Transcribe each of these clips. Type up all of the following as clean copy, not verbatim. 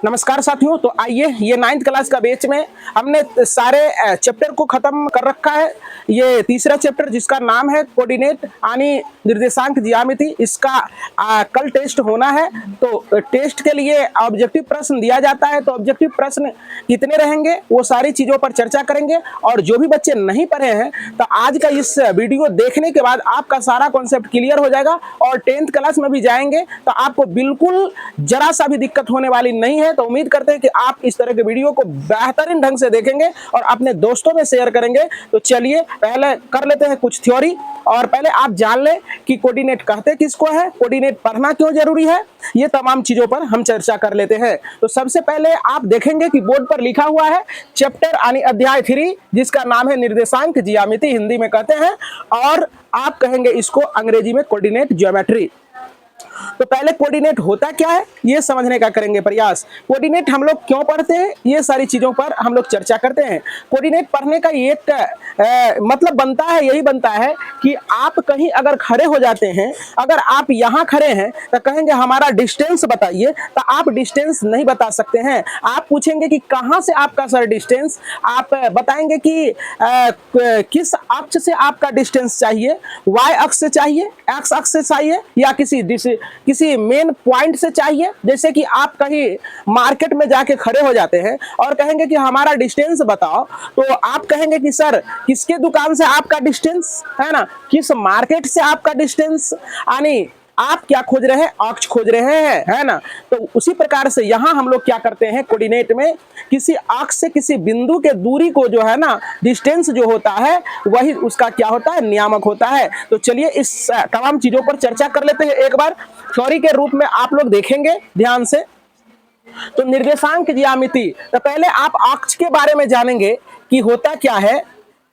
नमस्कार साथियों। तो आइए, ये 9th क्लास का बैच में हमने सारे चैप्टर को खत्म कर रखा है। ये तीसरा चैप्टर जिसका नाम है कोऑर्डिनेट यानी निर्देशांक ज्यामिति, इसका कल टेस्ट होना है। तो टेस्ट के लिए ऑब्जेक्टिव प्रश्न दिया जाता है। तो ऑब्जेक्टिव प्रश्न कितने रहेंगे वो सारी चीज़ों पर चर्चा करेंगे। और जो भी बच्चे नहीं पढ़े हैं तो आज का इस वीडियो देखने के बाद आपका सारा कॉन्सेप्ट क्लियर हो जाएगा और 10th क्लास में भी जाएंगे तो आपको बिल्कुल जरा सा भी दिक्कत होने वाली नहीं है। तो उम्मीद करते हैं कि आप इस तरह के वीडियो को बेहतरीन ढंग से देखेंगे और अपने दोस्तों में शेयर करेंगे। तो चलिए पहले कर लेते हैं कुछ थ्योरी, और पहले आप जान लें कि कोऑर्डिनेट कहते किसको है, कोऑर्डिनेट पढ़ना क्यों जरूरी है, ये तमाम चीजों पर हम चर्चा कर लेते हैं। तो सबसे पहले आप देखेंगे कि बोर्ड पर लिखा हुआ है चैप्टर यानी अध्याय 3 जिसका नाम है निर्देशांक ज्यामिति, हिंदी में कहते हैं, और आप कहेंगे इसको अंग्रेजी में कोऑर्डिनेट ज्योमेट्री। तो पहले कोऑर्डिनेट होता क्या है ये समझने का करेंगे प्रयास। कोऑर्डिनेट हम लोग क्यों पढ़ते हैं ये सारी चीजों पर हम लोग चर्चा करते हैं। कोऑर्डिनेट पढ़ने का एक मतलब बनता है, यही बनता है कि आप कहीं अगर खड़े हो जाते हैं, अगर आप यहाँ खड़े हैं तो कहेंगे हमारा डिस्टेंस बताइए, तो आप डिस्टेंस नहीं बता सकते हैं। आप पूछेंगे कि कहाँ से आपका सर डिस्टेंस, आप बताएंगे कि किस अक्ष से आपका डिस्टेंस चाहिए, वाई अक्ष से चाहिए, एक्स अक्ष से चाहिए, या किसी मेन पॉइंट से चाहिए। जैसे कि आप कहीं मार्केट में जाके खड़े हो जाते हैं और कहेंगे कि हमारा डिस्टेंस बताओ, तो आप कहेंगे कि सर किसके दुकान से आपका डिस्टेंस है ना, किस मार्केट से आपका डिस्टेंस, यानी आप क्या खोज रहे हैं, अक्ष खोज रहे हैं, है ना। तो उसी प्रकार से यहाँ हम लोग क्या करते हैं कोऑर्डिनेट में, किसी अक्ष से किसी बिंदु के दूरी को जो है ना, डिस्टेंस जो होता है वही उसका क्या होता है, नियामक होता है। तो चलिए इस तमाम चीजों पर चर्चा कर लेते हैं एक बार थ्योरी के रूप में। आप लोग देखेंगे ध्यान से। तो निर्देशांक ज्यामिति, तो पहले आप अक्ष के बारे में जानेंगे कि होता क्या है।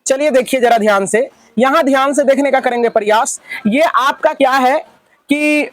चलिए देखिए जरा ध्यान से, यहाँ ध्यान से देखने का करेंगे प्रयास। ये आपका क्या है कि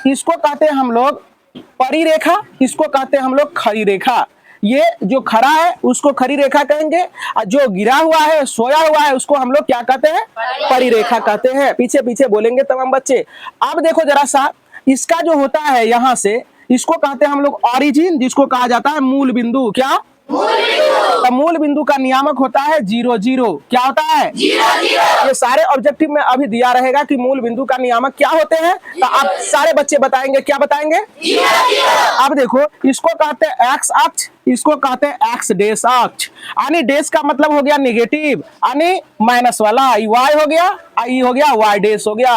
इसको कहते हैं हम लोग परिरेखा, इसको कहते हैं हम लोग खड़ी रेखा। ये जो खड़ा है उसको खड़ी रेखा कहेंगे, और जो गिरा हुआ है, सोया हुआ है, उसको हम लोग क्या कहते हैं, परिरेखा कहते हैं। पीछे पीछे बोलेंगे तमाम बच्चे। अब देखो जरा सा, इसका जो होता है यहाँ से, इसको कहते हैं हम लोग ऑरिजिन, जिसको कहा जाता है मूल बिंदु। क्या तो मूल बिंदु का नियामक होता है 0 0। क्या होता है 0 0। ये सारे ऑब्जेक्टिव में अभी दिया रहेगा कि मूल बिंदु का नियामक क्या होते हैं। तो आप सारे बच्चे बताएंगे, क्या बताएंगे 0 0। अब देखो इसको कहते हैं एक्स अक्ष, इसको कहते हैं एक्स डेश अक्ष, यानी डेश का मतलब हो गया नेगेटिव, यानी माइनस वाला, वाई हो गया, आई हो गया, वाई डेश हो गया।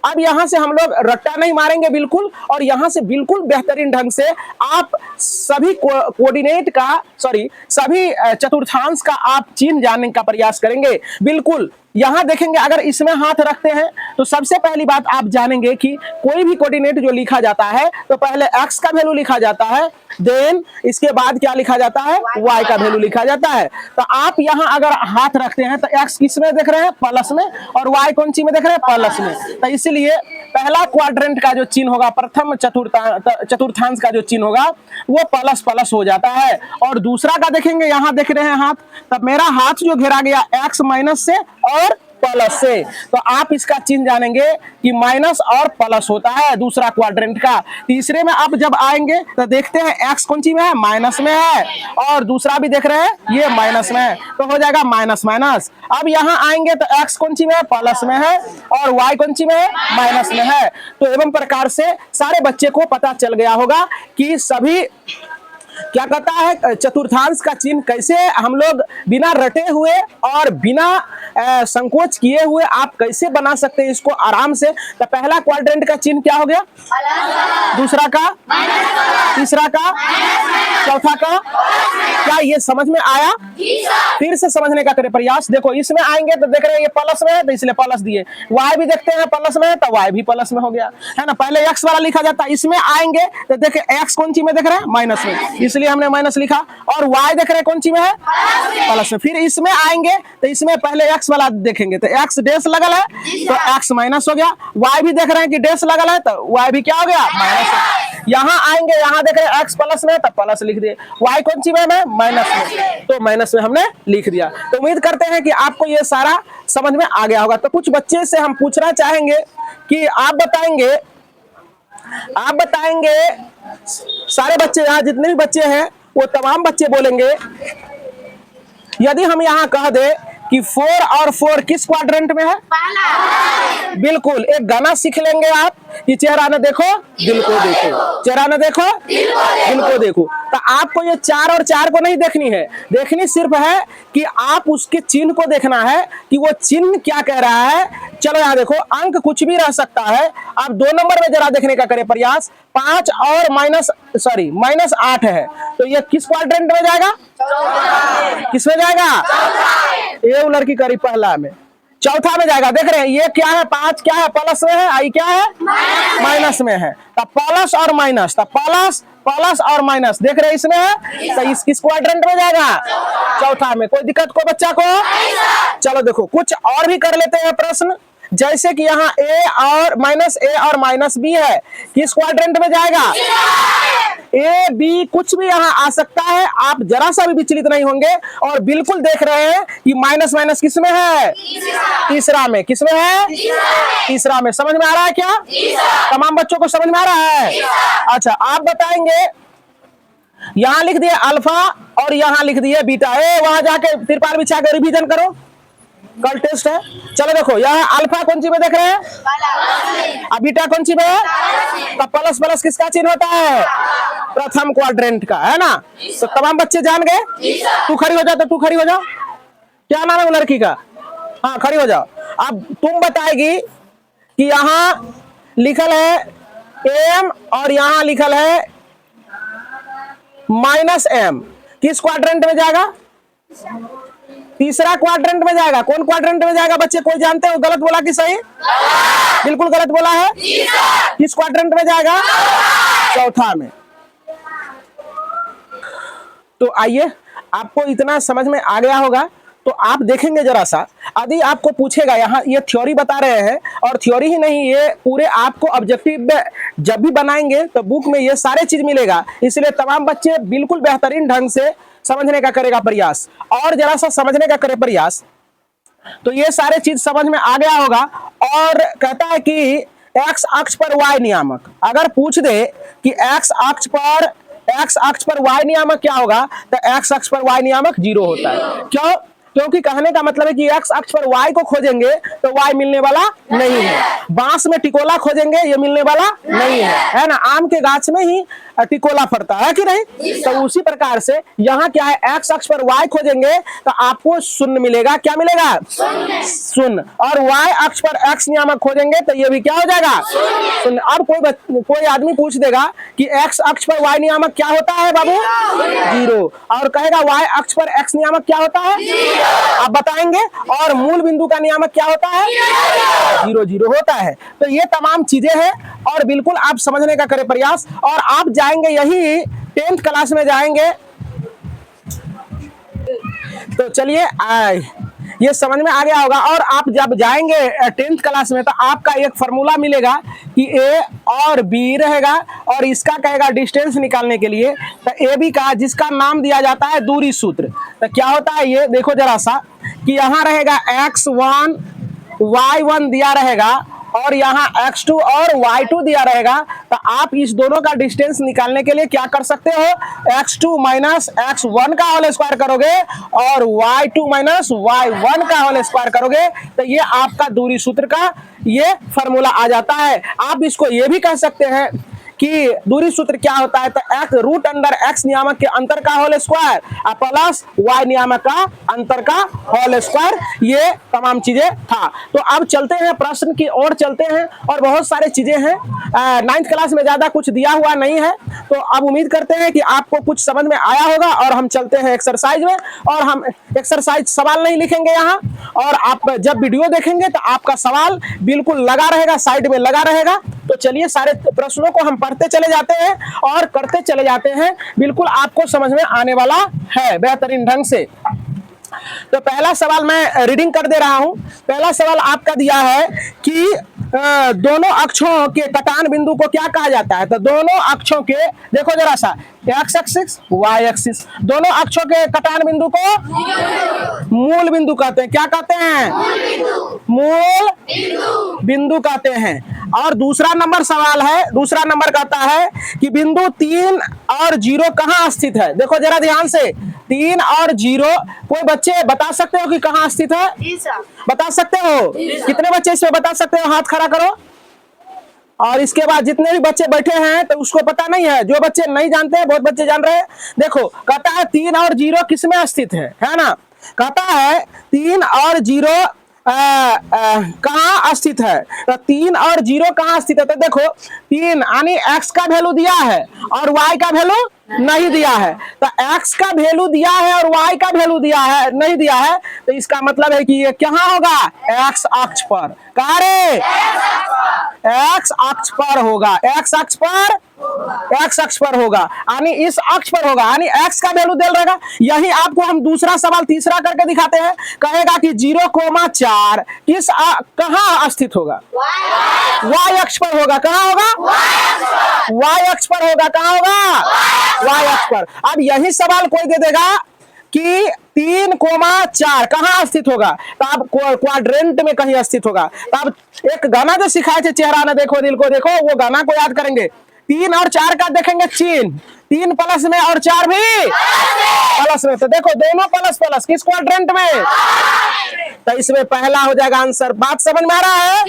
अब यहां से हम लोग रट्टा नहीं मारेंगे बिल्कुल, और यहां से बिल्कुल बेहतरीन ढंग से आप सभी कोऑर्डिनेट का सभी चतुर्थांश का आप चिन्ह जानने का प्रयास करेंगे। बिल्कुल यहां देखेंगे, अगर इसमें हाथ रखते हैं तो सबसे पहली बात आप जानेंगे कि कोई भी कोऑर्डिनेट जो लिखा जाता है तो पहले x का वैल्यू लिखा जाता है, देन इसके बाद क्या लिखा जाता है, y का वैल्यू लिखा जाता है। तो आप यहां अगर हाथ रखते हैं तो x किस में देख रहे हैं, प्लस में, और y कौन सी में देख रहे हैं, प्लस में। तो इसलिए पहला क्वाड्रेंट का जो चिन्ह होगा, प्रथम चतुर्थांश का जो चिन्ह होगा वो प्लस प्लस हो जाता है। और दूसरा का देखेंगे, यहां देख रहे हैं हाथ, तब मेरा हाथ जो घेरा गया x माइनस से और प्लस से, तो आप इसका चिन्ह जानेंगे कि माइनस और प्लस होता है दूसरा क्वाड्रेंट का। तीसरे में आप जब आएंगे तो देखते हैं x कौन सी में है, माइनस में है, और दूसरा भी देख रहे हैं ये माइनस में है, तो हो जाएगा माइनस माइनस। अब यहाँ आएंगे तो x कौन सी में है, प्लस में है, और y कौन सी में है, माइनस में है। तो एवं प्रकार से सारे बच्चे को पता चल गया होगा कि सभी क्या कहता है चतुर्थांश का चिन्ह कैसे हम लोग बिना रटे हुए और बिना संकोच किए हुए आप कैसे बना सकते हैं इसको आराम से। तो पहला क्वाड्रेंट का चिन्ह क्या हो गया, दूसरा का, तीसरा का, चौथा का। क्या ये समझ में आया? फिर से समझने का करें प्रयास। देखो इसमें आएंगे तो देख रहे हैं ये प्लस में है तो इसलिए प्लस दिए, y भी देखते हैं प्लस में है तो y भी प्लस में हो गया, है ना। पहले x वाला लिखा जाता है, इसमें आएंगे तो देखे x कौन सी में देख रहे हैं, माइनस में, इसलिए हमने माइनस लिखा, और y देख रहे हैं कौन सी में है, प्लस में। फिर इसमें आएंगे तो इसमें पहले x वाला देखेंगे तो x डैश लगल है तो x माइनस हो गया, y भी देख रहे हैं कि डैश लगल है तो y भी क्या हो गया, माइनस। यहाँ आएंगे, यहाँ देख रहे हैं x प्लस में तो प्लस लिख दिए, y कौन सी में है, माइनस में, तो माइनस में हमने लिख दिया। तो उम्मीद करते हैं कि आपको ये सारा समझ में आ गया होगा। तो कुछ बच्चे से हम पूछना चाहेंगे कि आप बताएंगे सारे बच्चे यहाँ जितने भी बच्चे हैं वो तमाम बच्चे बोलेंगे। यदि हम यहाँ कह दे कि 4 और 4 किस क्वाड्रेंट में है? बिल्कुल, एक गाना सीख लेंगे आप कि चेहरा न देखो दिल को देखो, चेहरा न देखो दिल को देखो। तो आपको ये 4 और 4 को नहीं देखनी है, देखनी सिर्फ है कि आप उसके चिन्ह को देखना है कि वो चिन्ह क्या कह रहा है। चलो यहाँ देखो, अंक कुछ भी रह सकता है। आप 2 नंबर में जरा देखने का करें प्रयास। 5 और -8 है, तो ये किस क्वाड्रेंट में जाएगा? किस में जाएगा? ये लड़की करी पहला में, चौथा में जाएगा। देख रहे हैं ये क्या है? 5 क्या है? प्लस में है, आई क्या है? माइनस में है। तो प्लस और माइनस, तो प्लस और माइनस देख रहे हैं इसमें है, तो इस किस क्वाड्रेंट में जाएगा? चौथा में। कोई दिक्कत को बच्चा को? चलो देखो कुछ और भी कर लेते हैं प्रश्न। जैसे कि यहाँ ए और माइनस बी है, किस क्वाड्रेंट में जाएगा? ए बी कुछ भी यहाँ आ सकता है, आप जरा सा भी विचलित नहीं होंगे और बिल्कुल देख रहे हैं कि माइनस किस में है? तीसरा में। किस में है? तीसरा में। समझ में आ रहा है क्या? तमाम बच्चों को समझ में आ रहा है? अच्छा, आप बताएंगे यहाँ लिख दिए अल्फा और यहाँ लिख दिए बीटा। वहां जाके तिरपाल बिछा कर रिवीजन करो, कल टेस्ट है। चलो देखो, यहाँ अल्फा कौन सी में देख रहे हैं? अब बीटा कौन सी में है? तो प्लस किसका चिन्ह होता है? प्रथम क्वाड्रेंट का, है ना? तो तमाम बच्चे जान गए। तू खड़ी हो जा, तो तू खड़ी हो जाओ। क्या नाम है वो लड़की का? हाँ, खड़ी हो जाओ। अब तुम बताएगी कि यहाँ लिखल है एम और यहाँ लिखल है -m, किस क्वाड्रेंट में जाएगा? तीसरा क्वाड्रेंट में जाएगा। कौन क्वाड्रेंट में जाएगा बच्चे? कोई जानते हो? गलत बोला कि सही? बिल्कुल गलत बोला है। किस क्वाड्रेंट में जाएगा? चौथा में। तो आइए, आपको इतना समझ में आ गया होगा तो आप देखेंगे जरा सा, यदि आपको पूछेगा, यहाँ ये थ्योरी बता रहे हैं और थ्योरी ही नहीं, ये पूरे आपको ऑब्जेक्टिव जब भी बनाएंगे तो बुक में ये सारे चीज मिलेगा। इसलिए तमाम बच्चे बिल्कुल बेहतरीन ढंग से समझने का करेगा प्रयास, और जरा सा समझने का करे प्रयास, तो ये सारे चीज समझ में आ गया होगा। और कहता है कि एक्स अक्ष पर वाई नियामक, अगर पूछ दे कि एक्स अक्ष पर वाई नियामक क्या होगा, तो एक्स अक्ष पर वाई नियामक 0 होता है। क्यों? क्योंकि कहने का मतलब है कि एक्स अक्ष पर वाई को खोजेंगे तो वाई मिलने वाला नहीं है। बांस में टिकोला खोजेंगे, ये मिलने वाला नहीं है ना? आम के गाछ में ही टिकोला फरता है कि नहीं? तो उसी प्रकार से यहाँ क्या है, एक्स अक्ष पर वाई खोजेंगे तो आपको शून्य मिलेगा। क्या मिलेगा? शून्य। और वाई अक्ष पर एक्स नियामक खोजेंगे तो ये भी क्या हो जाएगा? शून्य। अब कोई आदमी पूछ देगा कि एक्स अक्ष पर वाई नियामक क्या होता है बाबू? 0। और कहेगा वाई अक्ष पर एक्स नियामक क्या होता है? आप बताएंगे। और मूल बिंदु का नियामक क्या होता है? 0 होता है। तो ये तमाम चीजें हैं और बिल्कुल आप समझने का करें प्रयास। और आप जाएंगे यही 10th क्लास में जाएंगे तो चलिए ये समझ में आ गया होगा। और आप जब जाएंगे 10th क्लास में तो आपका एक फॉर्मूला मिलेगा कि ए और बी रहेगा और इसका कहेगा डिस्टेंस निकालने के लिए, तो ए बी का जिसका नाम दिया जाता है दूरी सूत्र। तो क्या होता है ये देखो जरा सा, कि यहाँ रहेगा x1 y1 दिया रहेगा और यहाँ x2 और y2 दिया रहेगा। तो आप इस दोनों का डिस्टेंस निकालने के लिए क्या कर सकते हो, x2 माइनस x1 का होल स्क्वायर करोगे और y2 माइनस y1 का होल स्क्वायर करोगे, तो ये आपका दूरी सूत्र का ये फॉर्मूला आ जाता है। आप इसको ये भी कह सकते हैं कि दूरी सूत्र क्या होता है, तो x√x नियामक के अंतर का होल स्क्वायर प्लस y नियामक का अंतर का होल स्क्वायर। ये तमाम चीजें था। तो अब चलते हैं प्रश्न की ओर चलते हैं और बहुत सारे चीजें हैं। 9th क्लास में ज्यादा कुछ दिया हुआ नहीं है, तो अब उम्मीद करते हैं कि आपको कुछ समझ में आया होगा। और हम चलते हैं एक्सरसाइज में, और हम एक्सरसाइज सवाल नहीं लिखेंगे यहाँ, और आप जब वीडियो देखेंगे तो आपका सवाल बिल्कुल लगा रहेगा, साइड में लगा रहेगा। तो चलिए सारे प्रश्नों को हम पढ़ते चले जाते हैं और करते चले जाते हैं, बिल्कुल आपको समझ में आने वाला है बेहतरीन ढंग से। तो पहला सवाल मैं रीडिंग कर दे रहा हूं। पहला सवाल आपका दिया है कि दोनों अक्षों के कटान बिंदु को क्या कहा जाता है। तो दोनों अक्षों के देखो जरा सा, एक्स एक्सिस वाई एक्सिस, दोनों अक्षों के कटान बिंदु को मूल बिंदु कहते हैं। क्या कहते हैं? मूल बिंदु कहते हैं। और दूसरा नंबर सवाल है, दूसरा नंबर कहता है कि बिंदु 3 और 0 कहाँ स्थित है। देखो जरा ध्यान से, 3 और 0 कोई बच्चे बता सकते हो कि कहाँ स्थित है? बता सकते हो? कितने बच्चे इसमें बता सकते हो? हाथ खड़ा करो। और इसके बाद जितने भी बच्चे बैठे हैं तो उसको पता नहीं है, जो बच्चे नहीं जानते हैं, बहुत बच्चे जान रहे हैं। देखो कहता है 3 और 0 किसमें स्थित है ना? कहता है 3 और 0 कहाँ स्थित है। तो 3 और 0 कहाँ स्थित है? तो देखो 3 यानी x का वैल्यू दिया है और y का वैल्यू नहीं दिया है। तो x का वैल्यू दिया है और y का वैल्यू दिया है नहीं दिया है, तो इसका मतलब है कि ये कहाँ होगा? x अक्ष पर। कहाँ रे? x अक्ष पर होगा, x अक्ष पर, x अक्ष पर होगा, यानी इस अक्ष पर होगा, यानी x का वैल्यू दे रहेगा। यही आपको हम दूसरा सवाल तीसरा करके दिखाते हैं। कहेगा कि 0,4 किस कहाँ स्थित होगा? y अक्ष पर होगा। कहाँ होगा? y अक्ष पर होगा। कहाँ होगा? y अक्ष पर। अब यही सवाल कोई दे देगा कि 3,4 कहाँ स्थित होगा, तो आप क्वाड्रेंट में कहीं स्थित होगा। तो आप एक गाना जो सिखाए थे, चेहरा न देखो दिल को देखो, वो गाना को याद करेंगे। 3 और 4 का देखेंगे चिन्ह, 3 प्लस में और 4 भी प्लस में, तो देखो दोनों प्लस प्लस किस क्वाड्रेंट में? तो इसमें पहला हो जाएगा आंसर। बात समझ में आ रहा है?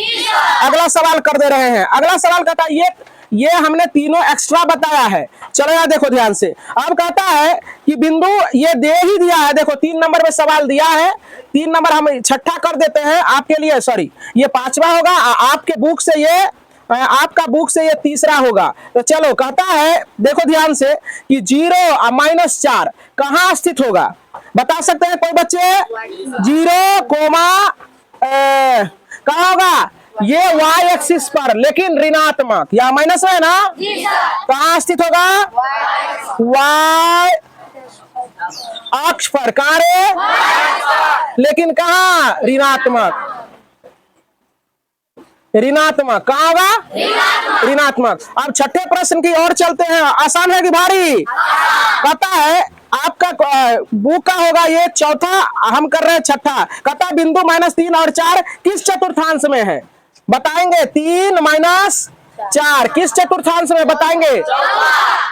अगला सवाल कर दे रहे हैं। अगला सवाल कहता है ये हमने तीनों एक्स्ट्रा बताया है। चलो यार देखो ध्यान से। अब कहता है कि बिंदु ये दे ही दिया है। देखो 3 नंबर में सवाल दिया है, 3 नंबर हम छठा कर देते हैं आपके लिए, सॉरी ये 5वां होगा। आपके बुक से ये, आपका बुक से ये तीसरा होगा। तो चलो कहता है देखो ध्यान से कि 0-4 कहाँ स्थित होगा? बता सकते हैं कोई बच्चे? 0, कहाँ होगा? ये y एक्सिस पर, लेकिन ऋणात्मक या माइनस है ना? कहाँ स्थित होगा? y अक्ष पर। कहाँ रे? लेकिन कहाँ? ऋणात्मक। ऋणात्मक कहाँ होगा? ऋणात्मक। अब छठे प्रश्न की ओर चलते हैं। आसान है कि भारी? कहता है आपका बुक का होगा ये चौथा, हम कर रहे हैं छठा। कहता है बिंदु -3 और 4 किस चतुर्थांश में है? बताएंगे। 3 - 4 किस चतुर्थांश में बताएंगे?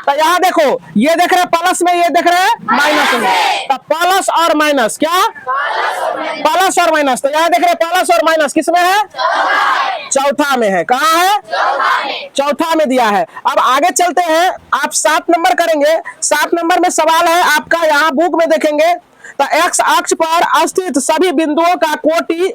तो यहाँ देखो, ये देख रहे हैं प्लस में, ये देख रहे हैं माइनस में। तो प्लस और माइनस, क्या? प्लस और माइनस। तो यहाँ देख रहे हैं प्लस और माइनस किस में है? चौथा में है। कहाँ है? चौथा में दिया है। अब आगे चलते हैं, आप 7 नंबर करेंगे। 7 नंबर में सवाल है आपका, यहाँ बुक में देखेंगे। तो x अक्ष पर स्थित सभी बिंदुओं का कोटि,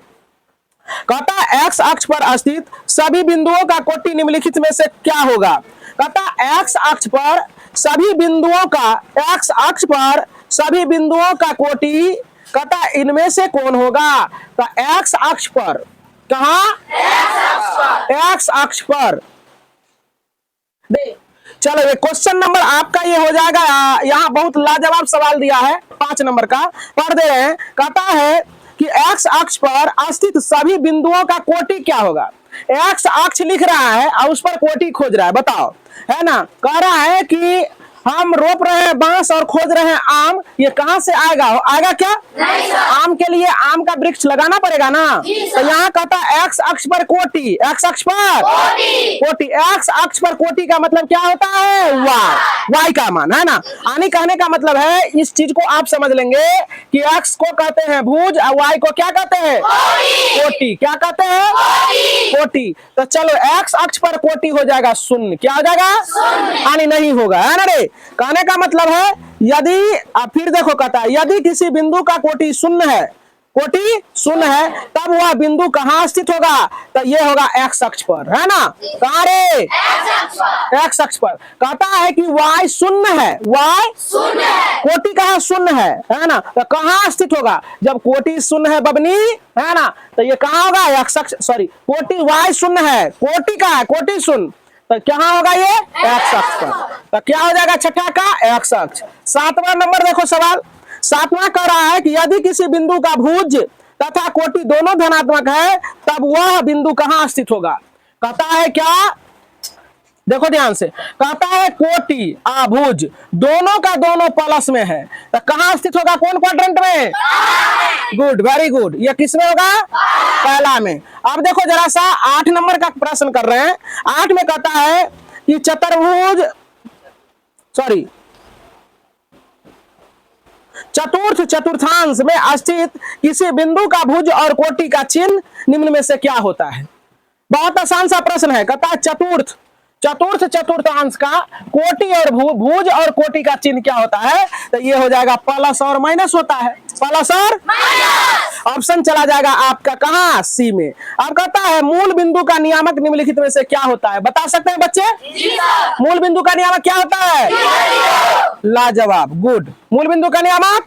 कहता x अक्ष पर स्थित सभी बिंदुओं का कोटि निम्नलिखित में से क्या होगा? कहता x अक्ष पर सभी बिंदुओं का, x अक्ष पर सभी बिंदुओं का कोटि, कहता इनमें से कौन होगा? तो x अक्ष पर, कहाँ? x अक्ष पर। चलो ये क्वेश्चन नंबर आपका ये हो जाएगा। यहाँ बहुत लाजवाब सवाल दिया है 5 नंबर का, पढ़ दे रहे हैं। कहता है कि x अक्ष पर स्थित सभी बिंदुओं का कोटि क्या होगा? x अक्ष लिख रहा है और उस पर कोटि खोज रहा है, बताओ, है ना? कह रहा है कि हम रोप रहे हैं बांस और खोज रहे हैं आम, ये कहां से आएगा? आएगा क्या? आम के लिए आम का वृक्ष लगाना पड़ेगा ना। तो यहाँ कहता है x अक्ष पर कोटि, x अक्ष पर कोटि, x अक्ष पर कोटि का मतलब क्या होता है? y का मान, है ना? आने कहने का मतलब है, इस चीज को आप समझ लेंगे कि x को कहते हैं भुज और y को क्या कहते हैं? कोटि। क्या कहते हैं? कोटि। तो चलो x अक्ष पर कोटि हो जाएगा शून्य। क्या हो जाएगा? हानि नहीं होगा, है ना रे? कहने का मतलब है यदि, फिर देखो कहता है यदि किसी बिंदु का कोटि शून्य है, कोटि शून्य है, तब वह बिंदु कहाँ स्थित होगा? तो ये होगा x अक्ष पर, है ना? कहाँ रे? x अक्ष पर। कहता है कि y शून्य है, y शून्य है, कोटि कहाँ शून्य है ना? तो कहाँ स्थित होगा? जब कोटि शून्य है बबनी, है ना, तो ये कहाँ होगा? x अक्ष, सॉरी कोटि y शून्य है, कोटि का है, कोटि शून्य, तो क्या होगा? ये x अक्ष पर। तो क्या हो जाएगा छठा का? x अक्ष। 7वां नंबर देखो सवाल। 7वां कह रहा है कि यदि किसी बिंदु का भुज तथा कोटि दोनों धनात्मक है, तब वह बिंदु कहाँ स्थित होगा? कहता है क्या? देखो ध्यान से। कहता है कोटि भुज दोनों का दोनों प्लस में है, तो कहाँ स्थित होगा? कौन क्वाड्रेंट में? Good, very good. ये किसमें होगा? पहला में। अब देखो जरा सा 8 नंबर का प्रश्न कर रहे हैं। 8 में कहता है कि चतुर्थ चतुर्थांश में स्थित किसी बिंदु का भुज और कोटि का चिन्ह निम्न में से क्या होता है? बहुत आसान सा प्रश्न है। कहता है चतुर्थ चतुर्थांश का कोटि और भुज और कोटि का चिन्ह क्या होता है? तो ये हो जाएगा प्लस और माइनस होता है। प्लस और माइनस। ऑप्शन चला जाएगा आपका कहां? सी में। अब कहता है मूल बिंदु का नियामक निम्नलिखित में से क्या होता है? बता सकते हैं बच्चे? मूल बिंदु का नियामक क्या होता है? लाजवाब, गुड। मूल बिंदु का नियामक।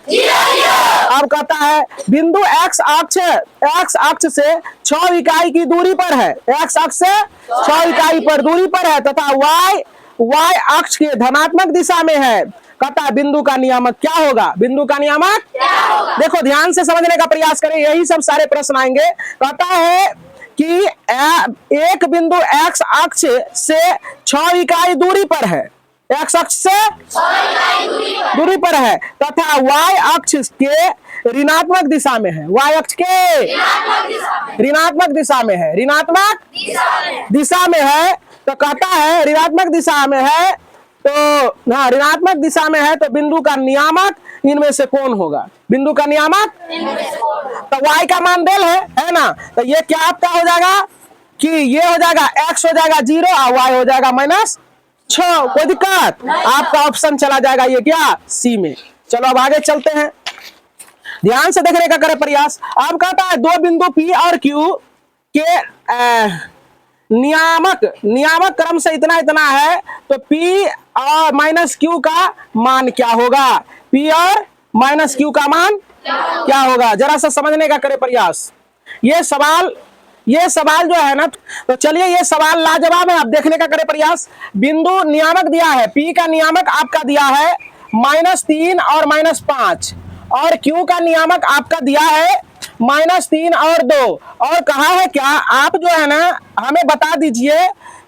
अब कहता है बिंदु एक्स अक्ष से 6 इकाई की दूरी पर है। एक्स अक्ष से 6 इकाई पर दूरी पर है तथा वाई अक्ष के धनात्मक दिशा में है। कहता है बिंदु का नियामक क्या होगा? बिंदु का नियामक देखो ध्यान से समझने का प्रयास करें, यही सब सारे प्रश्न आएंगे। कहता है कि एक बिंदु एक्स अक्ष से 6 इकाई दूरी पर है। एक्स अक्ष से 6 इकाई दूरी पर है तथा वाई अक्ष के ऋणात्मक दिशा में है। वाई अक्ष के ऋणात्मक दिशा में है। ऋणात्मक दिशा में है तो कहता है ऋणात्मक दिशा में है तो हाँ, ऋणात्मक दिशा में है तो बिंदु का नियामक इनमें से कौन होगा? बिंदु का नियामक तो y का मान डेल है ना? तो ये क्या आपका हो जाएगा कि ये हो जाएगा x हो जाएगा 0 और y हो जाएगा -6। कोई दिक्कत? आपका ऑप्शन चला जाएगा ये क्या? सी में। चलो अब आगे चलते हैं, ध्यान से देखने का करें प्रयास। अब कहता है दो बिंदु P और Q के नियामक क्रम से इतना इतना है तो P और -Q का मान क्या होगा? P और -Q का मान क्या होगा? जरा सा समझने का करें प्रयास। ये सवाल जो है ना, तो चलिए ये सवाल लाजवाब है। अब देखने का करें प्रयास। बिंदु नियामक दिया है, P का नियामक आपका दिया है -3 और -5 और Q का नियामक आपका दिया है -3 और 2 और कहा है क्या? आप जो है ना हमें बता दीजिए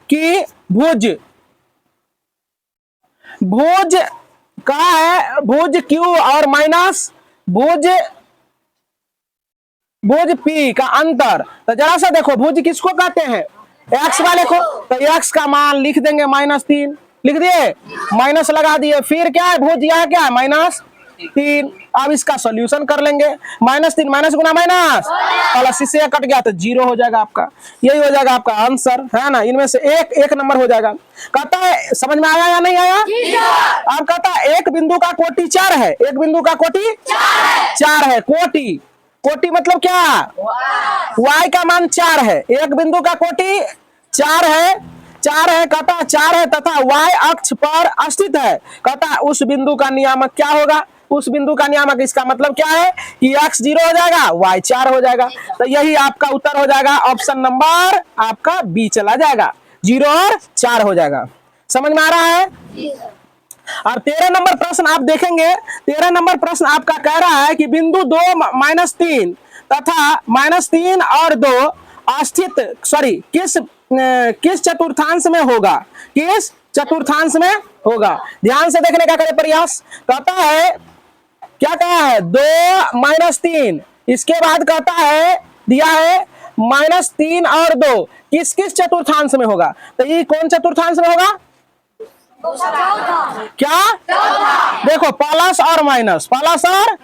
कि भुज कहा है, भुज Q और माइनस भुज P का अंतर। तो जरा सा देखो भुज किसको कहते हैं? x वाले को। तो x का मान लिख देंगे -3, लिख दिए, माइनस लगा दिए, फिर क्या है भुज यह क्या है? -3। अब इसका सॉल्यूशन कर लेंगे। -3 माइनस गुना माइनस प्लस, इससे कट गया तो 0 हो जाएगा आपका। यही हो जाएगा आपका आंसर, है ना? इनमें से एक नंबर हो जाएगा। कहता है समझ में आया या नहीं आया? अब कहता है एक बिंदु का कोटि 4 है। एक बिंदु का कोटि 4 है। कोटि मतलब क्या? y का मान 4 है। एक बिंदु का कोटि 4 है। कहता है 4 है तथा y अक्ष पर स्थित है। कहता है उस बिंदु का नियामक क्या होगा? उस बिंदु का नियामक, इसका मतलब क्या है कि x 0 हो जाएगा, y 4 हो जाएगा। तो यही आपका उत्तर हो जाएगा। ऑप्शन नंबर आपका बी चला जाएगा, 0 और 4 हो जाएगा। समझ में आ रहा है? और 13 नंबर प्रश्न आप देखेंगे। 13 नंबर प्रश्न आपका कह रहा है कि बिंदु 2 -3 तथा -3 और 2 स्थित किस चतुर्थांश में होगा? किस चतुर्थांश में होगा? ध्यान से देखने का करें प्रयास। कहता है क्या कहा है? 2 -3, इसके बाद कहता है दिया है -3 और 2 किस चतुर्थांश में होगा? तो ये कौन चतुर्थांश में होगा? क्या? देखो प्लस और माइनस, प्लस और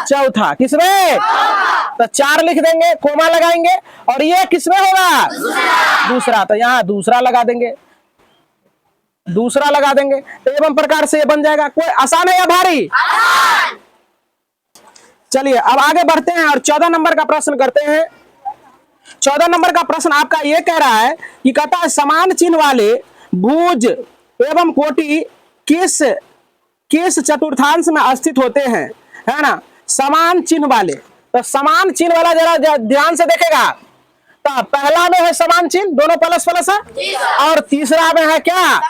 चौथा किसमें? तो 4 लिख देंगे, कोमा लगाएंगे। और ये किसमें होगा? दूसरा। तो यहाँ दूसरा लगा देंगे, तो एवं प्रकार से ये बन जाएगा। कोई आसान है या भारी? चलिए अब आगे बढ़ते हैं और 14 नंबर का प्रश्न करते हैं। 14 नंबर का प्रश्न आपका ये कह रहा है कि कहता है समान चिन्ह वाले भुज एवं कोटि किस चतुर्थांश में स्थित होते हैं, है ना? समान चिन्ह वाले। तो समान चिन्ह वाला जरा ध्यान से देखेगा। तो पहला में है समान चिन्ह, दोनों प्लस है, और तीसरा में है क्या?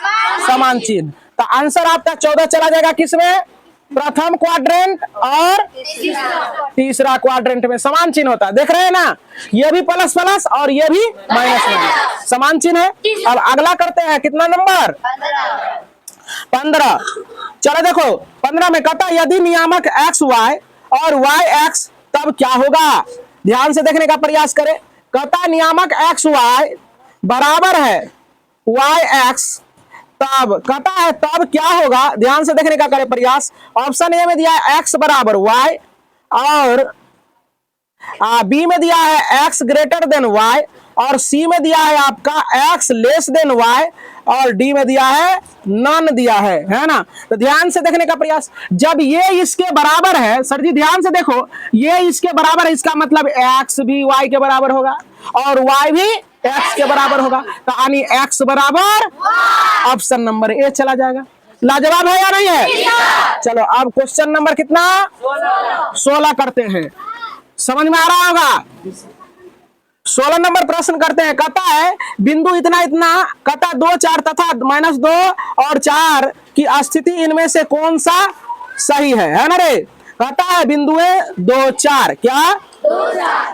समान चिन्ह। तो आंसर आपका 14 चला जाएगा किसमें? प्रथम क्वाड्रेंट और तीसरा क्वाड्रेंट में समान चिन्ह होता है। देख रहे हैं ना, ये भी प्लस और ये भी माइनस, समान चिन्ह है। अब अगला करते हैं, कितना नंबर? 15। चलो देखो 15 में कहता है यदि नियामक x y और y x तब क्या होगा, ध्यान से देखने का प्रयास करें। कहता नियामक एक्स वाई बराबर है वाई एक्स, तब कहता है तब क्या होगा, ध्यान से देखने का करें प्रयास। ऑप्शन ए में दिया है एक्स बराबर वाई, और बी में दिया है एक्स ग्रेटर देन वाई, और सी में दिया है आपका एक्स लेस देन वाई, और डी में दिया है नन दिया है ना। तो ध्यान से देखने का प्रयास, जब ये इसके बराबर है, सर जी ध्यान से देखो, ये इसके बराबर है, इसका मतलब एक्स भी वाई के बराबर होगा और वाई भी एक्स के बराबर होगा, तो यानी एक्स बराबर ऑप्शन नंबर ए चला जाएगा। लाजवाब है या नहीं है? चलो अब क्वेश्चन नंबर कितना, 16 करते हैं, समझ में आ रहा होगा। 16 नंबर प्रश्न करते हैं। कहता है बिंदु इतना इतना, कहता 2 4 तथा -2 और 4 की स्थिति इनमें से कौन सा सही है ना रे। कहता है बिंदुएं 2 4 क्या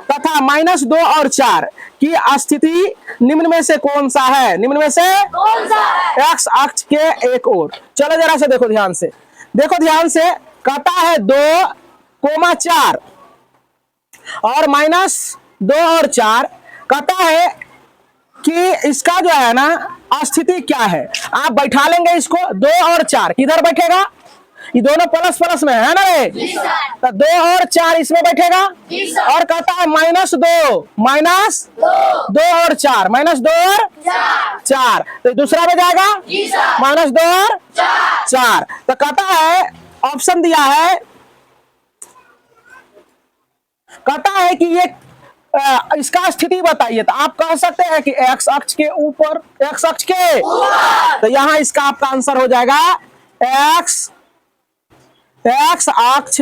तथा -2 और 4 की स्थिति निम्न में से कौन सा है, निम्न में से कौन सा है? एक्स अक्ष के एक ओर। चलो जरा से देखो ध्यान से, देखो ध्यान से। कहता है 2, 4 और -2 और 4, कहता है कि इसका जो है ना स्थिति क्या है। आप बैठा लेंगे इसको, 2 और 4 किधर बैठेगा, ये दोनों प्लस प्लस में है ना रे, तो 2 और 4 इसमें बैठेगा, और कहता है -2 और 4 -2 और 4, तो दूसरा में जाएगा -2 और 4। तो कहता है ऑप्शन दिया है, कहता है कि ये इसका स्थिति बताइए, तो आप कह सकते हैं कि एक्स अक्ष के ऊपर, एक्स अक्ष के, तो यहां इसका आपका आंसर हो जाएगा एक्स अक्ष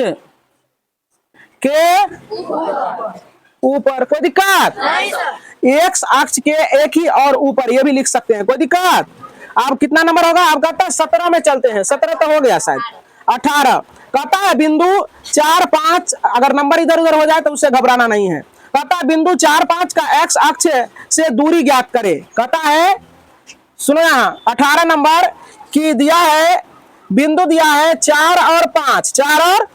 के ऊपर। कोई दिक्कत? एक्स अक्ष के एक ही और ऊपर, ये भी लिख सकते हैं, कोई दिक्कत? आप कितना नंबर होगा आपका? कहता है 17 में चलते हैं, 17 तो हो गया शायद, 18। कहता है बिंदु 4 5, अगर नंबर इधर उधर हो जाए तो उससे घबराना नहीं है। कहता है बिंदु 4 5 का एक्स अक्ष से दूरी ज्ञात करे। कहता है सुनो यहाँ, 18 नंबर की दिया है, बिंदु दिया है 4 और 5, 4 और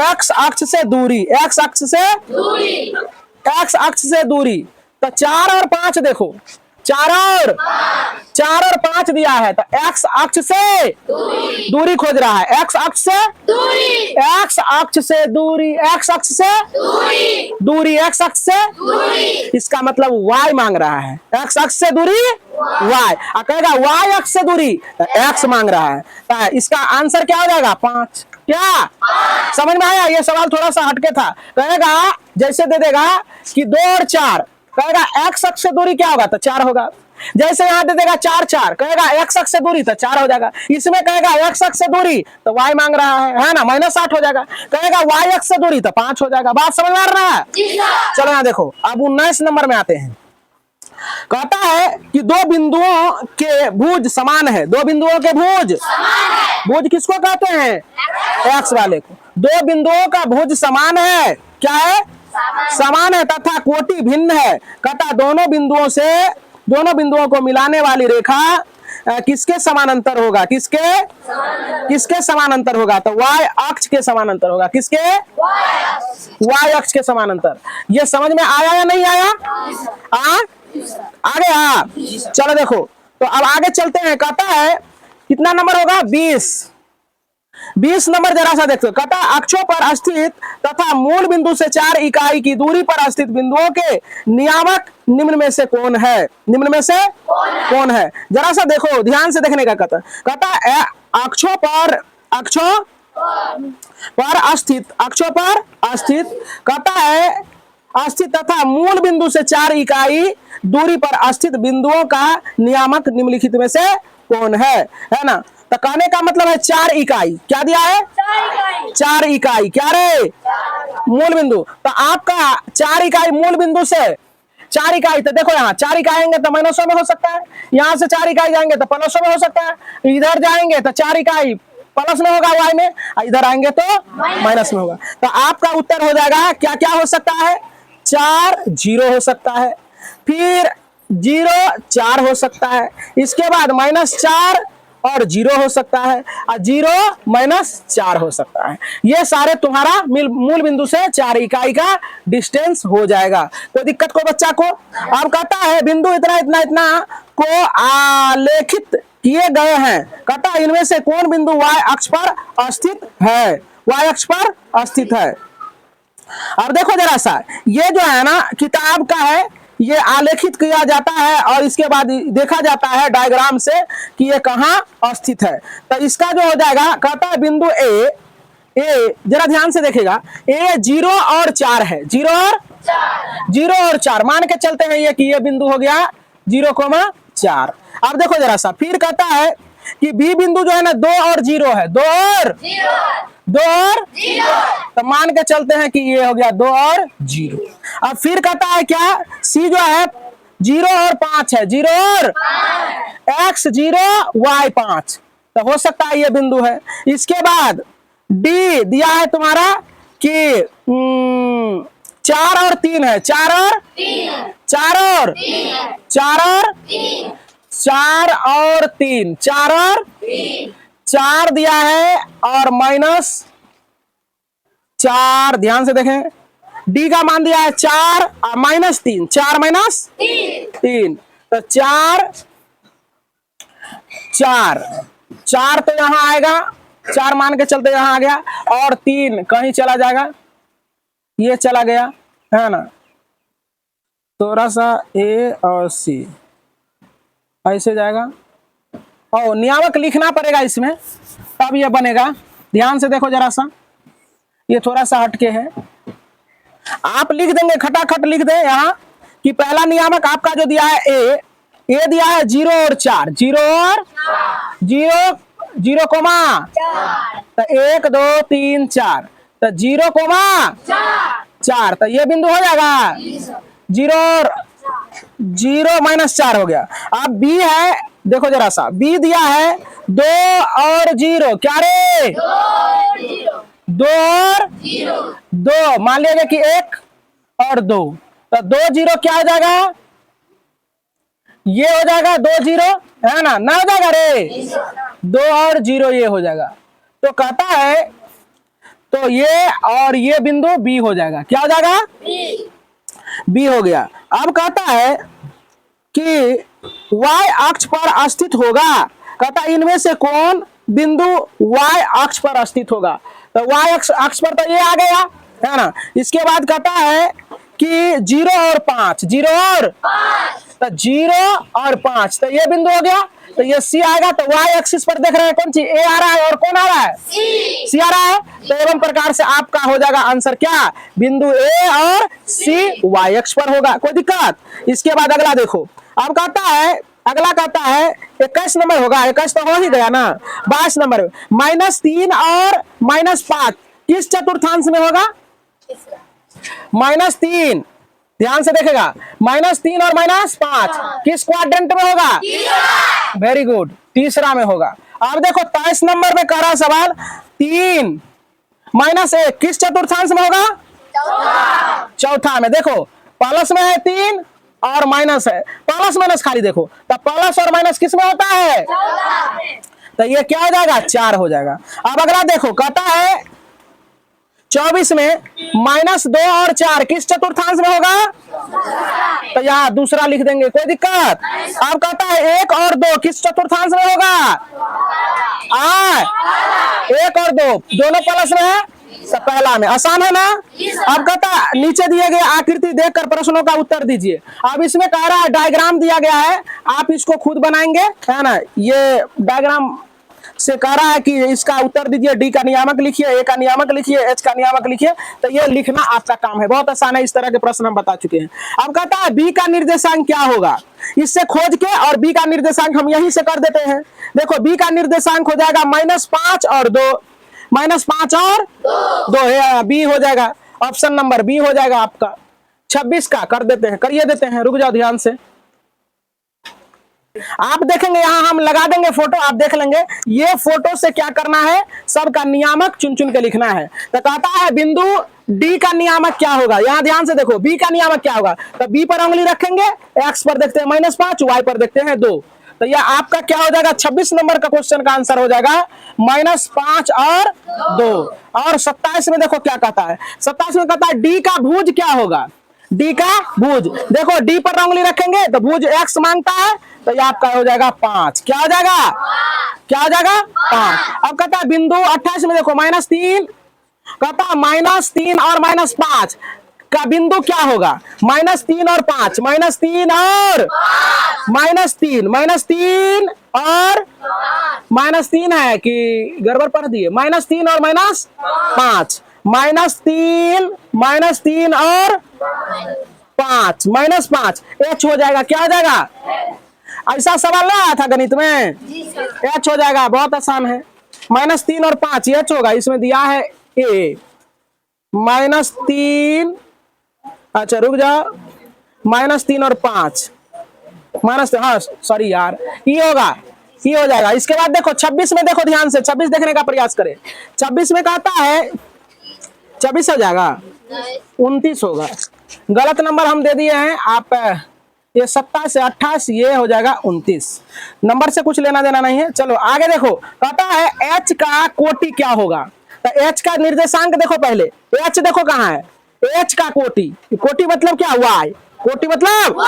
एक्स अक्ष से दूरी, एक्स अक्ष से दूरी, तो 4 और 5 देखो, 4 और 5 दिया है, तो एक्स अक्ष से दूरी खोज रहा है, एक्स अक्ष से दूरी, एक्स अक्ष से इसका मतलब वाई मांग रहा है, एक्स अक्ष से दूरी वाई, कहेगा वाई अक्ष से दूरी एक्स मांग रहा है, तो इसका आंसर क्या हो जाएगा 5। क्या समझ में आया? ये सवाल थोड़ा सा हटके था। कहेगा जैसे दे देगा कि 2 और 4, कहेगा एक्स अक्ष से दूरी क्या होगा, तो 4 होगा। जैसे यहां दे देगा 4 4, कहेगा एक्स अक्ष से दूरी, तो 4 हो जाएगा। इसमें कहेगा एक्स अक्ष से दूरी, तो वाई मांग रहा है ना, -8 हो जाएगा। कहेगा वाई अक्ष से दूरी, तो 5 हो जाएगा। बात समझ में आ रहा है? चलो यहाँ देखो, अब 19 नंबर में आते हैं। कहता है कि 2 बिंदुओं के भुज समान है, 2 बिंदुओं के भुज भुज किसको कहते हैं? एक्स वाले को। 2 बिंदुओं का भुज समान है, क्या है? समान है, तथा कोटि भिन्न है। कहता दोनों बिंदुओं को मिलाने वाली रेखा किसके समानांतर होगा, किसके समानांतर होगा, तो वाई अक्ष के समानांतर होगा। किसके? वाई अक्ष के समानांतर। ये समझ में आया या नहीं आया? आगे चलो देखो, तो अब आगे चलते हैं। कहता है कितना नंबर होगा? 20 नंबर जरा सा देखो। कहता है अक्षों पर स्थित तथा मूल बिंदु से 4 इकाई की दूरी पर स्थित बिंदुओं के नियामक निम्न में से कौन है, निम्न में से कौन है? जरा सा देखो, ध्यान से देखने का कहता है अक्षों पर स्थित कहता है स्थित तथा मूल बिंदु से 4 इकाई दूरी पर स्थित बिंदुओं का नियामक निम्नलिखित में से कौन है ना। तो कहने का मतलब है 4 इकाई, क्या दिया है? 4 इकाई, क्या रे? मूल बिंदु। तो आपका 4 इकाई मूल बिंदु से 4 इकाई, तो देखो यहाँ 4 इकाई आएंगे तो माइनसों में हो सकता है, यहाँ से 4 इकाई जाएंगे तो प्लसों में हो सकता है, इधर जाएंगे तो 4 इकाई प्लस में होगा वाई में, इधर आएंगे तो माइनस में होगा। तो आपका उत्तर हो जाएगा क्या क्या हो सकता है? 4 0 हो सकता है, फिर 0 4 हो सकता है, इसके बाद -4 और 0 हो सकता है, और 0 -4 हो सकता है। ये सारे तुम्हारा मूल बिंदु से 4 इकाई का डिस्टेंस हो जाएगा। कोई दिक्कत को बच्चा को? अब कहता है बिंदु इतना इतना इतना को आलेखित किए गए हैं, कहता इनमें से कौन बिंदु y अक्ष पर स्थित है? y अक्ष पर स्थित है। अब देखो जरा सा, ये जो है ना किताब का है, ये आलेखित किया जाता है और इसके बाद देखा जाता है डायग्राम से कि ये कहाँ स्थित है। तो इसका जो हो जाएगा, कहता है बिंदु ए जरा ध्यान से देखेगा, ए 0 और 4 है, 0 और 4 मान के चलते हैं ये कि ये बिंदु हो गया 0,4। अब देखो जरा सा, फिर कहता है कि बी बिंदु जो है ना 2 और 0 है, 2 और 0, तो मान के चलते हैं कि ये हो गया 2 और 0। अब फिर कहता है क्या, सी जो है 0 और 5 है, 0 और x 0 y 5, तो हो सकता है ये बिंदु है। इसके बाद डी दिया है तुम्हारा कि 4 और 3 है, 4 और 4 दिया है और -4, ध्यान से देखें, डी का मान दिया है 4 और -3, 4 -3, तो 4 तो यहां आएगा, 4 मान के चलते यहां आ गया, और 3 कहीं चला जाएगा, ये चला गया है ना, थोड़ा सा ए और सी ऐसे जाएगा, और नियामक लिखना पड़ेगा इसमें, तब ये बनेगा। ध्यान से देखो जरा सा, ये थोड़ा सा हटके है, आप लिख देंगे, खटाखट लिख दे यहाँ कि पहला नियामक आपका जो दिया है ए दिया है 0 और 4, 0 और 0 कोमा, तो 1 2 3 4, तो 0,4, तो ये बिंदु हो जाएगा 0 और 0 -4 हो गया। अब बी है, देखो जरा सा, बी दिया है 2 और 0, क्या रे 2 और 2, मान लिया कि 1 और 2, तो 2 0 क्या हो जाएगा, ये हो जाएगा 2 0 है ना, ना हो जाएगा रे, 2 और 0 ये हो जाएगा। तो कहता है तो ये और ये बिंदु बी हो जाएगा, क्या हो जाएगा, बी हो गया। अब कहता है कि y अक्ष पर स्थित होगा, कहता है इनमें से कौन बिंदु y अक्ष पर स्थित होगा, तो y अक्ष पर तो ये आ गया है ना। इसके बाद कहता है कि 0 और 5, 0 और 5, तो 0 और 5, तो ये बिंदु हो गया, तो ये सी आएगा। तो y एक्सिस पर देख रहे हैं कौन चीज, ए आ रहा है और कौन आ रहा है, सी आ रहा है, तो एवं प्रकार से आपका हो जाएगा आंसर क्या, बिंदु ए और सी y अक्ष पर होगा। कोई दिक्कत? इसके बाद अगला देखो, अब कहता है, अगला कहता है 21 नंबर होगा, 21 तो हो ही गया ना, 22 नंबर -3 और -5 किस चतुर्थांश में होगा, -3, ध्यान से देखेगा, -3 और -5 किस क्वाड्रेंट में होगा, वेरी गुड, तीसरा में होगा। अब देखो 23 नंबर में कह रहा सवाल, 3 -1 किस चतुर्थांश में होगा, चौथा में। देखो प्लस में है 3 और माइनस है, प्लस माइनस खाली देखो, तो प्लस और माइनस किस में होता है, तो ये क्या हो जाएगा, 4 हो जाएगा। अब अगला देखो, कहता है 24 में -2 और 4 किस चतुर्थांश में होगा, तो यहाँ दूसरा लिख देंगे, कोई दिक्कत। अब कहता है 1 और 2 किस चतुर्थांश में होगा, 1 और 2 दोनों प्लस में है, तो पहला में, आसान है ना। अब कहता नीचे दिए गए आकृति देखकर प्रश्नों का उत्तर दीजिए। अब इसमें कह रहा है डायग्राम दिया गया है, आप इसको खुद बनाएंगे है ना, ये डायग्राम से कह रहा है कि इसका उत्तर दीजिए, डी का नियामक लिखिए, ए का नियामक लिखिए, एच का नियामक लिखिए, तो ये लिखना आपका काम है, बहुत आसान है, इस तरह के प्रश्न हम बता चुके हैं। अब कहता है बी का निर्देशांक क्या होगा, इससे खोज के और बी का निर्देशांक हम यहीं से कर देते हैं। देखो बी का निर्देशांक हो जाएगा -5 और 2, -5 और 2 बी हो जाएगा, ऑप्शन नंबर बी हो जाएगा आपका। 26 का कर देते हैं, करिए देते हैं, रुक जाओ ध्यान से, आप देखेंगे यहां हम लगा देंगे फोटो, आप देख लेंगे। ये फोटो से क्या करना है, सबका नियामक चुन चुन के लिखना है। तो कहता है बिंदु डी का नियामक क्या होगा, यहां ध्यान से देखो, बी का नियामक क्या होगा, तो बी पर उंगली रखेंगे, एक्स पर देखते हैं -5, वाई पर देखते हैं 2, तो यह आपका क्या हो जाएगा, 26 नंबर का क्वेश्चन का आंसर हो जाएगा -5 और 2। और 27 में देखो क्या कहता है, 27 में कहता है डी का भुज क्या होगा, डी का भुज। देखो डी पर उंगली रखेंगे तो भुज x मांगता है, तो ये आपका हो जाएगा 5। क्या हो जाएगा, क्या हो जाएगा 5। अब कहता है बिंदु 28 में देखो -3, कहता है -3 और -5 का बिंदु क्या होगा, -3 और 5, -3 और -3 और -3 है कि गड़बड़ पढ़ दिए, -3 और -5, -3 और 5, -5 एच हो जाएगा। क्या हो जाएगा, ऐसा सवाल ना आया था गणित में, एच हो जाएगा, बहुत आसान है। -3 और 5 एच होगा, इसमें दिया है ए, -3, अच्छा रुक जाओ, -3 और 5 हाँ सॉरी यार, ये होगा, ये हो जाएगा। इसके बाद देखो 26 में देखो ध्यान से, 26 देखने का प्रयास करें। 26 में कहता है 26 हो जाएगा, 29 होगा, गलत नंबर हम दे दिए हैं आप, ये 27 से 28, ये हो जाएगा 29। नंबर से कुछ लेना देना नहीं है। चलो आगे देखो, कहता है एच का कोटि क्या होगा, तो एच का निर्देशांक देखो, पहले एच देखो कहाँ है, एच का कोटि, कोटि मतलब क्या, वाई, कोटि मतलब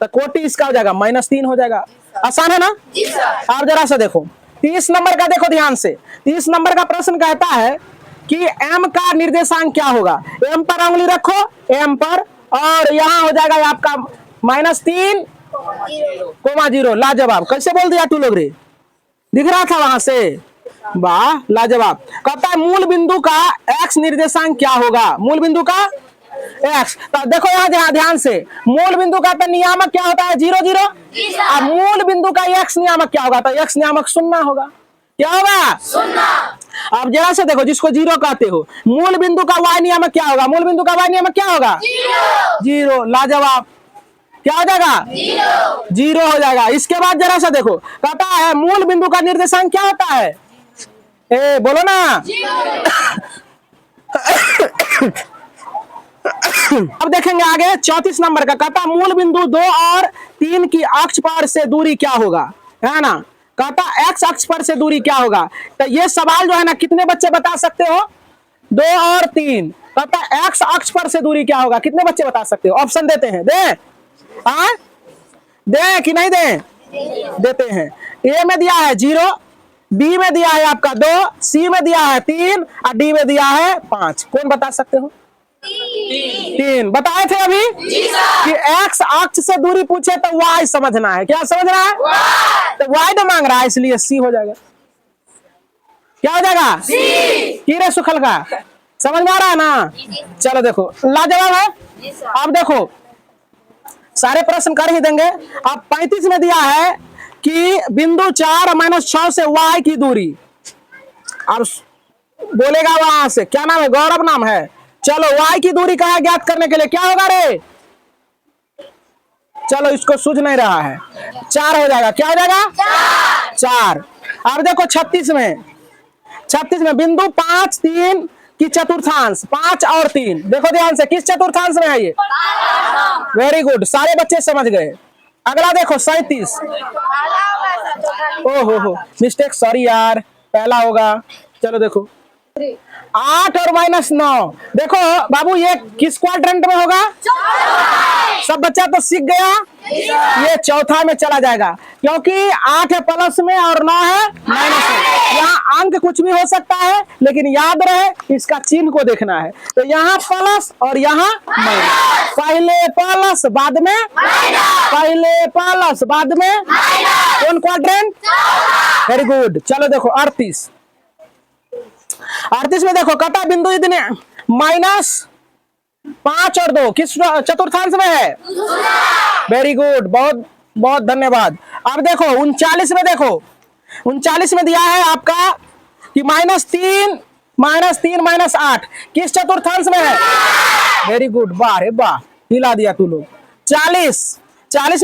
तो कोटि इसका हो जाएगा -3 हो जाएगा। आसान है ना। आप जरा सा देखो 30 नंबर का देखो ध्यान से, 30 नंबर का प्रश्न कहता है कि m का निर्देशांक क्या होगा, m पर उंगली रखो, m पर, और यहाँ हो जाएगा आपका -3,0, लाजवाब। कैसे बोल दिया तू लोग रे, दिख रहा था वहां से, वाह लाजवाब। कहता है मूल बिंदु का x निर्देशांक क्या होगा, मूल बिंदु का x, तो देखो यहाँ ध्यान से, मूल बिंदु का तो नियामक क्या होता है, 0 0, और मूल बिंदु का x नियामक क्या होगा, तो x नियामक 0 होगा। क्या होगा, 0। अब जरा से देखो, जिसको 0 कहते हो, मूल बिंदु का y नियामक क्या होगा, मूल बिंदु का y नियामक क्या होगा, 0, लाजवाब। क्या हो जाएगा, 0 हो जाएगा। इसके बाद जरा सा देखो, कहता है मूल बिंदु का निर्देशांक क्या होता है, ए बोलो ना अब देखेंगे आगे 34 नंबर का, कहता मूल बिंदु 2 और 3 की अक्ष पर से दूरी क्या होगा, है ना। कहता x अक्ष पर से दूरी क्या होगा, तो ये सवाल जो है ना, कितने बच्चे बता सकते हो, 2 और 3। कहता x अक्ष पर से दूरी क्या होगा, कितने बच्चे बता सकते हो, ऑप्शन देते हैं, दे कि नहीं दे, देते हैं। ए में दिया है 0, बी में दिया है आपका 2, सी में दिया है 3 और डी में दिया है 5। कौन बता सकते हो, 3 बताए थे अभी कि x अक्ष से दूरी पूछे तो y समझना है, क्या समझना है, तो y तो मांग रहा है, इसलिए सी हो जाएगा। क्या हो जाएगा, कीड़े सुखल का, समझ में आ रहा है ना। चलो देखो लाजवाब है। अब देखो सारे प्रश्न कर ही देंगे। अब 35 में दिया है कि बिंदु 4 -6 से y की दूरी, अब बोलेगा वहां से, क्या नाम है, गौरव नाम है। चलो y की दूरी कहा ज्ञात करने के लिए क्या होगा रे, चलो इसको सूझ नहीं रहा है, 4 हो जाएगा। क्या हो जाएगा, 4। अब देखो 36 में बिंदु 5 3 की चतुर्थांश, 5 और 3, देखो ध्यान से, किस चतुर्थांश में है ये, वेरी गुड, सारे बच्चे समझ गए। अगला देखो 37, ओहो मिस्टेक, सॉरी यार, पहला होगा। चलो देखो 8 और -9, देखो बाबू ये किस क्वाड्रेंट में होगा, सब बच्चा तो सीख गया, ये चौथा में चला जाएगा, क्योंकि 8 है प्लस में और 9 है माइनस में। यहाँ अंक कुछ भी हो सकता है, लेकिन याद रहे इसका चिन्ह को देखना है। तो यहाँ प्लस और यहाँ माइनस, पहले प्लस बाद में पहले प्लस बाद में कौन क्वाड्रेंट, वेरी गुड। चलो देखो 38 में देखो, कहता बिंदु इतने -5 और 2 किस चतुर्थांश में है, वेरी गुड, बहुत बहुत धन्यवाद। अब देखो 39 में देखो, 39 में दिया है आपका कि -3 -8 किस चतुर्थांश में है, वेरी गुड, वाह रे वाह, हिला दिया तू लोग। 40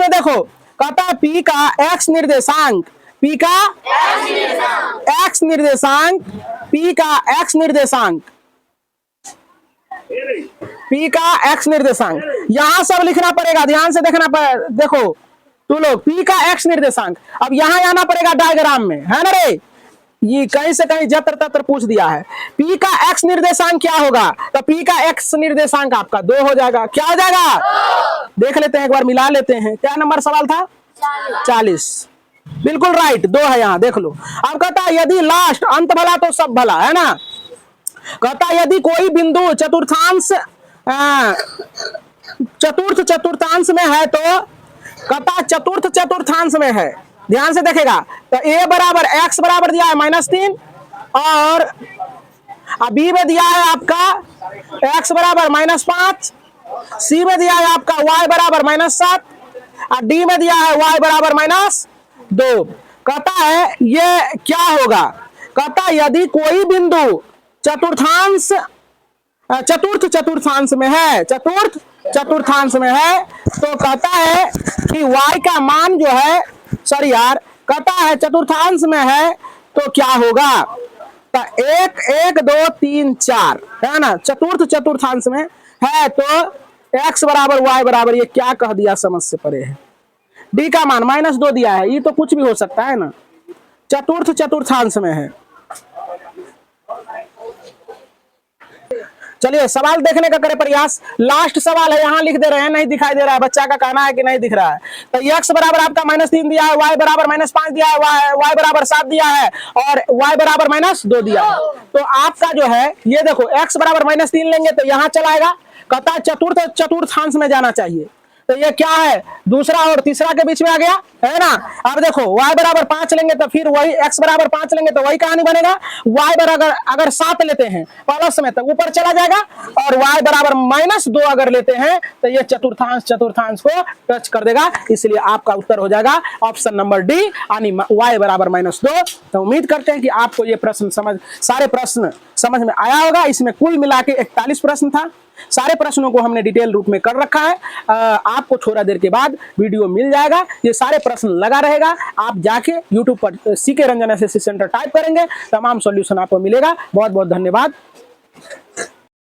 में देखो, कहता P का x निर्देशांक, P का x निर्देशांक, P का x निर्देशांक, P का x निर्देशांक, यहां सब लिखना पड़ेगा, ध्यान से देखना पड़ेगा। देखो टू लोग पी का एक्स निर्देशांक। अब यहां आना पड़ेगा डायग्राम में, है ना रे, ये कहीं से कहीं जतर ततर पूछ दिया है। पी का एक्स निर्देशांक क्या होगा, तो पी का एक्स निर्देशांक आपका 2 हो जाएगा। क्या हो जाएगा, देख लेते हैं एक बार, मिला लेते हैं। क्या नंबर सवाल था, 40। बिल्कुल राइट, 2 है यहाँ, देख लो। अब कहता है यदि लास्ट अंत भला तो सब भला, है ना। कहता है यदि कोई बिंदु चतुर्थांश चतुर्थांश में है, तो कहता चतुर्थांश में है, ध्यान से देखेगा। तो a बराबर x बराबर दिया है -3, और b में दिया है आपका x बराबर -5, c में दिया है आपका y बराबर -7, और d में दिया है y बराबर -2। कहता है ये क्या होगा, कहता है यदि कोई बिंदु चतुर्थांश चतुर्थांश में है, चतुर्थांश में है, तो कहता है कि y का मान जो है, सॉरी यार, कहता है चतुर्थांश में है तो क्या होगा, तो 1 1 2 3 4, है ना। चतुर्थांश में है तो x बराबर y बराबर, ये क्या कह दिया समझ से परे है। d का मान -2 दिया है, ये तो कुछ भी हो सकता है ना, चतुर्थांश में है। चलिए सवाल देखने का करें प्रयास। लास्ट सवाल है, यहां लिख दे रहे हैं, नहीं दिखाई दे रहा है, बच्चा का कहना है कि नहीं दिख रहा है। तो x बराबर आपका -3 दिया है, y बराबर -5 दिया है, y बराबर 7 दिया है, और y बराबर -2 दिया है। तो आपका जो है ये देखो, x बराबर -3 लेंगे तो यहां चलाएगा, कहता चतुर्थांश में जाना चाहिए। तो ये क्या है, दूसरा और तीसरा के बीच में आ गया, है ना। अब देखो y बराबर 5 लेंगे तो फिर वही, x बराबर 5 लेंगे तो वही कहानी बनेगा। y बराबर अगर 7 लेते हैं प्लस में तो ऊपर चला जाएगा, और y बराबर -2 अगर लेते हैं तो ये चतुर्थांश को टच कर देगा। इसलिए आपका उत्तर हो जाएगा ऑप्शन नंबर डी, यानी y बराबर -2। तो उम्मीद करते हैं कि आपको ये प्रश्न सारे प्रश्न समझ में आया होगा। इसमें कुल मिला के 41 प्रश्न था। सारे प्रश्नों को हमने डिटेल रूप में कर रखा है। आपको थोड़ा देर के बाद वीडियो मिल जाएगा, ये सारे प्रश्न लगा रहेगा। आप जाके YouTube पर CK Ranjan SSC centre type करेंगे, तमाम सॉल्यूशन आपको मिलेगा। बहुत बहुत धन्यवाद।